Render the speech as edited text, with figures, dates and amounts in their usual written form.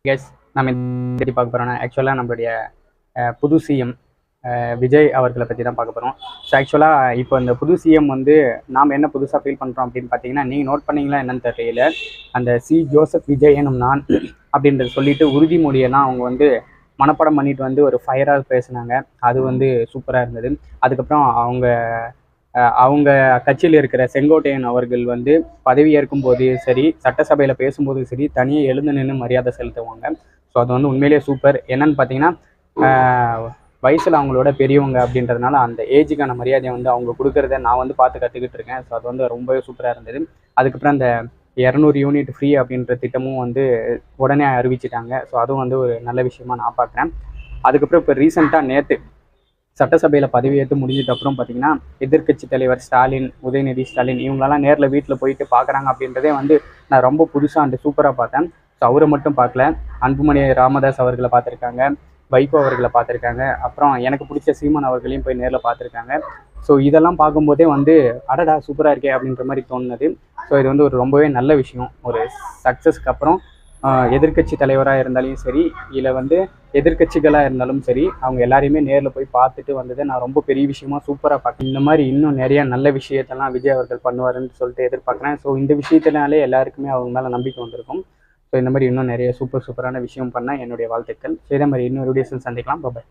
Guess நம்ம இந்த பார்க்க போகிறோம்னா ஆக்சுவலாக நம்மளுடைய புது சிஎம் விஜய் அவர்களை பற்றி தான் பார்க்க போகிறோம். ஸோ ஆக்சுவலாக இப்போ இந்த புது சிஎம் வந்து நாம் என்ன புதுசாக ஃபீல் பண்ணுறோம் அப்படின்னு பார்த்தீங்கன்னா, நீங்கள் நோட் பண்ணிங்களா என்னன்னு தெரியல, அந்த ஜோசப் விஜய் எனும் நான் அப்படின்றத சொல்லிட்டு உறுதிமொழியெல்லாம் அவங்க வந்து மனப்பாடம் பண்ணிட்டு வந்து ஒரு ஃபயராக பேசினாங்க. அது வந்து சூப்பராக இருந்தது. அதுக்கப்புறம் அவங்க கட்சியில் இருக்கிற செங்கோட்டையன் அவர்கள் வந்து பதவியேற்கும் போது சரி, சட்டசபையில் பேசும்போது சரி, தனியாக எழுந்து நின்று மரியாதை செலுத்துவாங்க. ஸோ அது வந்து உண்மையிலேயே சூப்பர். என்னன்னு பார்த்தீங்கன்னா, வயசில் அவங்களோட பெரியவங்க அப்படின்றதுனால அந்த ஏஜுக்கான மரியாதையை வந்து அவங்க கொடுக்குறத நான் வந்து பார்த்து கற்றுக்கிட்டு இருக்கேன். ஸோ அது வந்து ரொம்பவே சூப்பராக இருந்தது. அதுக்கப்புறம் அந்த 200 யூனிட் ஃப்ரீ அப்படின்ற திட்டமும் வந்து உடனே அறிவிச்சிட்டாங்க. ஸோ அதுவும் வந்து ஒரு நல்ல விஷயமா நான் பார்க்குறேன். அதுக்கப்புறம் இப்போ ரீசெண்டாக நேற்று சட்டசபையில் பதவியேற்று முடிஞ்சிட்ட அப்புறம் பார்த்தீங்கன்னா, எதிர்க்கட்சி தலைவர் ஸ்டாலின், உதயநிதி ஸ்டாலின் இவங்களெல்லாம் நேரில் வீட்டில் போயிட்டு பார்க்குறாங்க அப்படின்றதே வந்து நான் ரொம்ப புதுசாக அண்டு சூப்பராக பார்த்தேன். ஸோ அவரை மட்டும் பார்க்கல, அன்புமணி ராமதாஸ் அவர்களை பார்த்துருக்காங்க, வைகோ அவர்களை பார்த்துருக்காங்க, அப்புறம் எனக்கு பிடிச்ச சீமான் அவர்களையும் போய் நேரில் பார்த்துருக்காங்க. ஸோ இதெல்லாம் பார்க்கும்போதே வந்து அடடா சூப்பராக இருக்கே அப்படின்ற மாதிரி தோணுது. ஸோ இது வந்து ஒரு ரொம்பவே நல்ல விஷயம். ஒரு சக்ஸஸ்க்கு அப்புறம் எதிர்க்கட்சி தலைவராக இருந்தாலும் சரி, இல்லை வந்து எதிர்க்கட்சிகளாக இருந்தாலும் சரி, அவங்க எல்லாரையுமே நேரில் போய் பார்த்துட்டு வந்ததை நான் ரொம்ப பெரிய விஷயமா சூப்பராக பார்க்குறேன். இந்த மாதிரி இன்னும் நிறைய நல்ல விஷயத்தெல்லாம் விஜய் அவர்கள் பண்ணுவாருன்னு சொல்லிட்டு எதிர்பார்க்குறேன். ஸோ இந்த விஷயத்தினாலே எல்லாருக்குமே அவங்க மேலே நம்பிக்கை வந்திருக்கும். ஸோ இந்த மாதிரி இன்னும் நிறைய சூப்பரான விஷயம் பண்ணால் என்னுடைய வாழ்த்துக்கள். ஸோ இதே மாதிரி இன்னொரு வீடியோஸில் சந்திக்கலாம். பாய்.